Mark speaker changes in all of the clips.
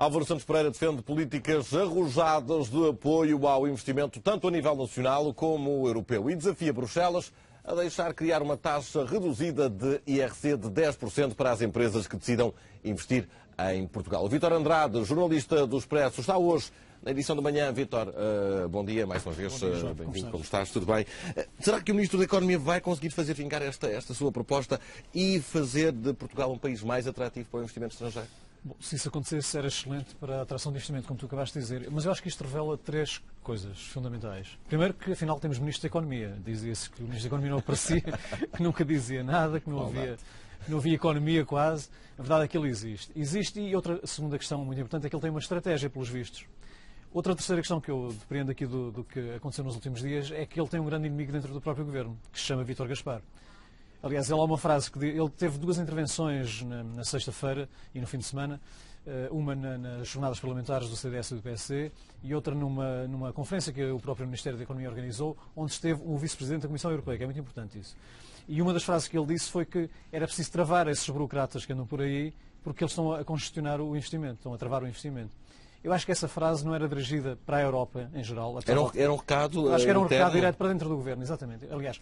Speaker 1: Álvaro Santos Pereira defende políticas arrojadas de apoio ao investimento, tanto a nível nacional como europeu, e desafia Bruxelas a deixar criar uma taxa reduzida de IRC de 10% para as empresas que decidam investir em Portugal. O Vítor Andrade, jornalista do Expresso, está hoje na edição da manhã. Vítor, bom dia mais uma vez. Bem-vindo, como estás? Tudo bem? Será que o Ministro da Economia vai conseguir fazer vingar esta sua proposta e fazer de Portugal um país mais atrativo para o investimento estrangeiro?
Speaker 2: Bom, se isso acontecesse, era excelente para a atração de investimento, como tu acabaste de dizer. Mas eu acho que isto revela três coisas fundamentais. Primeiro, que afinal temos Ministro da Economia. Dizia-se que o Ministro da Economia não aparecia, que nunca dizia nada, que não havia economia quase. A verdade é que ele existe. Existe, e outra segunda questão muito importante é que ele tem uma estratégia, pelos vistos. Outra terceira questão que eu depreendo aqui do que aconteceu nos últimos dias é que ele tem um grande inimigo dentro do próprio governo, que se chama Vítor Gaspar. Aliás, ele há uma frase que ele teve duas intervenções na sexta-feira e no fim de semana, uma nas jornadas parlamentares do CDS e do PSD e outra numa conferência que o próprio Ministério da Economia organizou, onde esteve o Vice-Presidente da Comissão Europeia, que é muito importante isso. E uma das frases que ele disse foi que era preciso travar esses burocratas que andam por aí, porque eles estão a congestionar o investimento, estão a travar o investimento. Eu acho que essa frase não era dirigida para a Europa em geral.
Speaker 1: Era um recado
Speaker 2: acho que era um
Speaker 1: interno.
Speaker 2: recado direto para dentro do governo, exatamente. Aliás,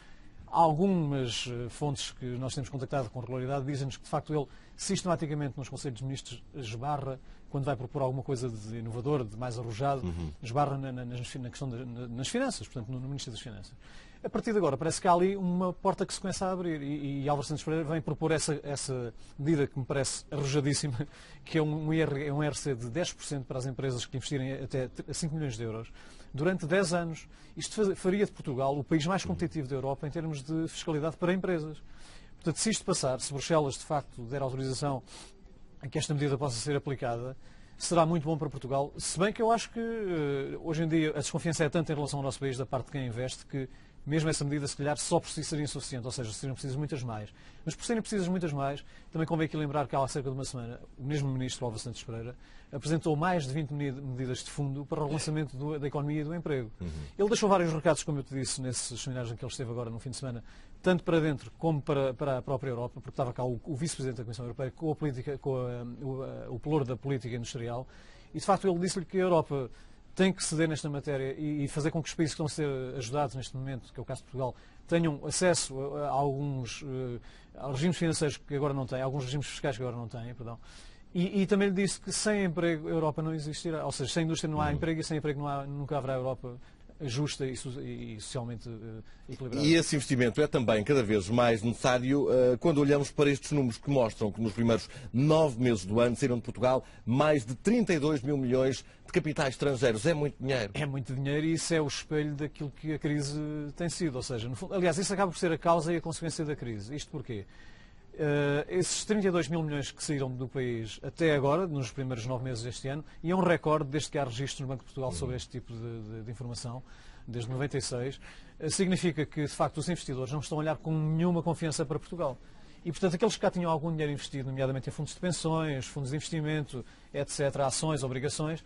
Speaker 2: algumas fontes que nós temos contactado com regularidade dizem-nos que, de facto, ele sistematicamente nos Conselhos de Ministros esbarra, quando vai propor alguma coisa de inovador, de mais arrojado, esbarra na questão nas finanças, portanto, no Ministro das Finanças. A partir de agora, parece que há ali uma porta que se começa a abrir e Álvaro Santos Pereira vem propor essa medida que me parece arrojadíssima, que é um IRC de 10% para as empresas que investirem até 5 milhões de euros durante 10 anos. Isto faria de Portugal o país mais competitivo da Europa em termos de fiscalidade para empresas. Portanto, se isto passar, se Bruxelas de facto der autorização a que esta medida possa ser aplicada, será muito bom para Portugal, se bem que eu acho que hoje em dia a desconfiança é tanta em relação ao nosso país da parte de quem investe que mesmo essa medida, se calhar, só por si seria insuficiente, ou seja, seriam precisas muitas mais. Mas por serem precisas muitas mais, também convém aqui lembrar que há cerca de uma semana, o mesmo Ministro, Álvaro Santos Pereira, apresentou mais de 20 medidas de fundo para o relançamento da economia e do emprego. Ele deixou vários recados, como eu te disse, nesses seminários em que ele esteve agora no fim de semana, tanto para dentro como para a própria Europa, porque estava cá o Vice-Presidente da Comissão Europeia com o pelouro da política industrial, e de facto ele disse-lhe que a Europa tem que ceder nesta matéria e fazer com que os países que estão a ser ajudados neste momento, que é o caso de Portugal, tenham acesso a alguns regimes financeiros que agora não têm, a alguns regimes fiscais que agora não têm, perdão. E também lhe disse que sem emprego a Europa não existirá, ou seja, sem indústria não há emprego e sem emprego nunca haverá Europa justa e socialmente equilibrada.
Speaker 1: E esse investimento é também cada vez mais necessário quando olhamos para estes números que mostram que nos primeiros 9 meses do ano saíram de Portugal mais de 32 mil milhões de capitais estrangeiros. É muito dinheiro.
Speaker 2: É muito dinheiro e isso é o espelho daquilo que a crise tem sido. Ou seja, no fundo, aliás, isso acaba por ser a causa e a consequência da crise. Isto porquê? Esses 32 mil milhões que saíram do país até agora, nos primeiros 9 meses deste ano, e é um recorde desde que há registros no Banco de Portugal sobre este tipo de informação, desde 96, significa que, de facto, os investidores não estão a olhar com nenhuma confiança para Portugal. E, portanto, aqueles que já tinham algum dinheiro investido, nomeadamente em fundos de pensões, fundos de investimento, etc., ações, obrigações,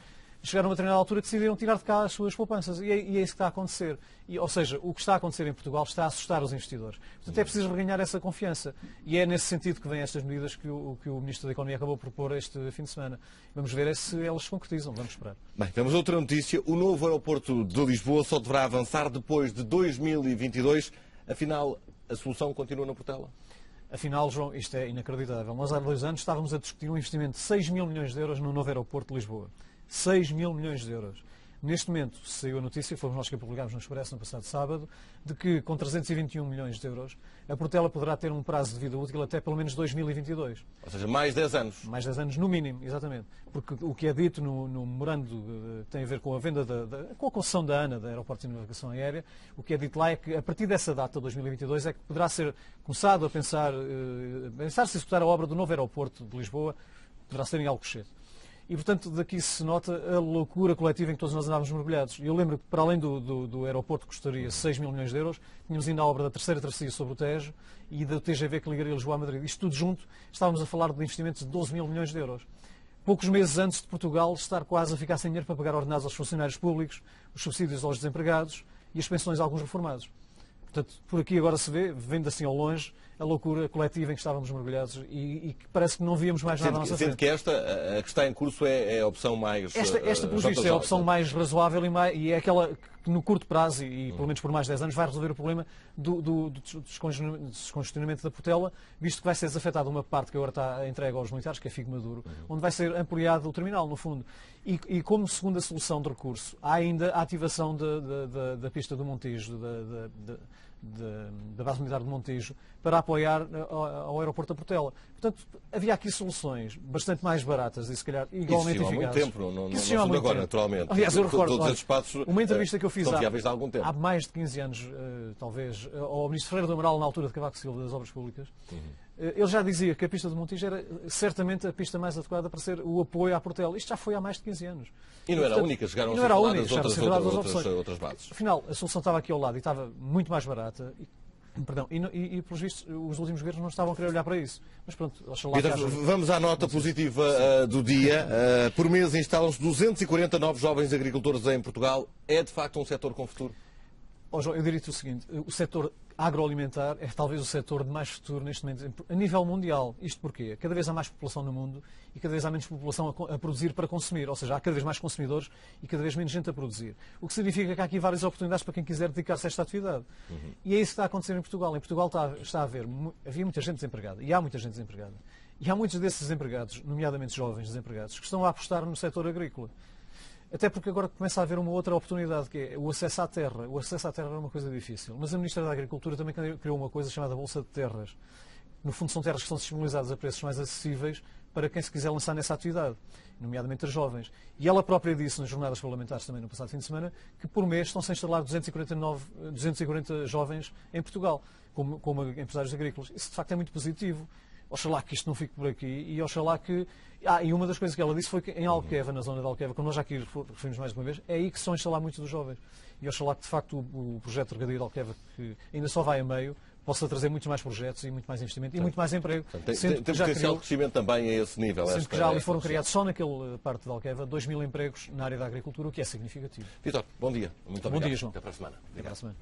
Speaker 2: chegaram a uma determinada altura decidiram tirar de cá as suas poupanças. E é isso que está a acontecer. Ou seja, o que está a acontecer em Portugal está a assustar os investidores. Portanto, é preciso reganhar essa confiança. E é nesse sentido que vêm estas medidas que o Ministro da Economia acabou por propor este fim de semana. Vamos ver se elas se concretizam. Vamos esperar.
Speaker 1: Bem, temos outra notícia. O novo aeroporto de Lisboa só deverá avançar depois de 2022. Afinal, a solução continua na Portela?
Speaker 2: Afinal, João, isto é inacreditável. Nós há 2 anos estávamos a discutir um investimento de 6 mil milhões de euros no novo aeroporto de Lisboa. 6 mil milhões de euros. Neste momento, saiu a notícia, fomos nós que a publicámos no Expresso no passado sábado, de que com 321 milhões de euros, a Portela poderá ter um prazo de vida útil até pelo menos 2022.
Speaker 1: Ou seja, mais 10 anos.
Speaker 2: Mais 10 anos no mínimo, exatamente. Porque o que é dito no memorando tem a ver com a venda, com a concessão da ANA, da Aeroportos de Navegação Aérea, o que é dito lá é que a partir dessa data, 2022, é que poderá ser começado a pensar-se executar a obra do novo aeroporto de Lisboa, poderá ser em Alcochete. E, portanto, daqui se nota a loucura coletiva em que todos nós andávamos mergulhados. E eu lembro que, para além do aeroporto que custaria 6 mil milhões de euros, tínhamos ainda a obra da terceira travessia sobre o Tejo e do TGV que ligaria Lisboa a Madrid. Isto tudo junto, estávamos a falar de investimentos de 12 mil milhões de euros. Poucos meses antes de Portugal estar quase a ficar sem dinheiro para pagar ordenados aos funcionários públicos, os subsídios aos desempregados e as pensões a alguns reformados. Portanto, por aqui agora se vê, vendo assim ao longe, a loucura coletiva em que estávamos mergulhados e que parece que não víamos mais nada à nossa frente.
Speaker 1: Sendo que esta, a que está em curso, é a opção mais...
Speaker 2: Esta pelo visto, é a opção mais razoável e é aquela que no curto prazo, e pelo menos por mais de 10 anos, vai resolver o problema do descongestionamento da Portela, visto que vai ser desafetada uma parte que agora está entregue aos militares, que é Figo Maduro, onde vai ser ampliado o terminal, no fundo. E como segunda solução de recurso, há ainda a ativação da pista do Montijo, da base militar de Montijo, para apoiar ao aeroporto da Portela. Portanto, havia aqui soluções bastante mais baratas e, se calhar, igualmente eficazes.
Speaker 1: Isso há muito tempo, não são agora, naturalmente.
Speaker 2: Aliás, eu recordo,
Speaker 1: todos esses espaços
Speaker 2: uma entrevista que eu fiz
Speaker 1: há algum tempo.
Speaker 2: há mais de 15 anos, talvez, ao Ministro Ferreira do Amaral, na altura de Cavaco Silva, das Obras Públicas. Ele já dizia que a pista de Montijo era certamente a pista mais adequada para ser o apoio à Portela. Isto já foi há mais de 15 anos.
Speaker 1: E não era a única, chegaram a ser faladas outras bases.
Speaker 2: Afinal, a solução estava aqui ao lado e estava muito mais barata. E pelos vistos, os últimos governos não estavam a querer olhar para isso. Mas pronto, oxalá que haja...
Speaker 1: Vamos à nota positiva do dia. Por mês instalam-se 240 novos jovens agricultores em Portugal. É de facto um setor com futuro?
Speaker 2: João, eu diria-te o seguinte, o setor agroalimentar é talvez o setor de mais futuro neste momento, a nível mundial. Isto porquê? Cada vez há mais população no mundo e cada vez há menos população a produzir para consumir. Ou seja, há cada vez mais consumidores e cada vez menos gente a produzir. O que significa que há aqui várias oportunidades para quem quiser dedicar-se a esta atividade. E é isso que está a acontecer em Portugal. Em Portugal havia muita gente desempregada e há muita gente desempregada. E há muitos desses desempregados, nomeadamente jovens desempregados, que estão a apostar no setor agrícola. Até porque agora começa a haver uma outra oportunidade, que é o acesso à terra. O acesso à terra era uma coisa difícil, mas a Ministra da Agricultura também criou uma coisa chamada Bolsa de Terras. No fundo, são terras que são disponibilizadas a preços mais acessíveis para quem se quiser lançar nessa atividade, nomeadamente os jovens. E ela própria disse nas jornadas parlamentares também no passado fim de semana que por mês estão-se a instalar 240 jovens em Portugal, como empresários agrícolas. Isso de facto é muito positivo. Oxalá que isto não fique por aqui e oxalá que... e uma das coisas que ela disse foi que em Alqueva, na zona de Alqueva, como nós já aqui referimos mais uma vez, é aí que se estão a instalar muitos dos jovens. E oxalá que de facto o projeto de regadio de Alqueva, que ainda só vai a meio, possa trazer muitos mais projetos e muito mais investimento e muito mais emprego.
Speaker 1: Tem potencial de crescimento também a esse nível.
Speaker 2: Sendo que já ali foram criados só naquela parte de Alqueva 2.000 empregos na área da agricultura, o que é significativo.
Speaker 1: Vítor, bom dia. Muito obrigado.
Speaker 2: Bom dia, João.
Speaker 1: Até para a semana.
Speaker 2: Até para a semana.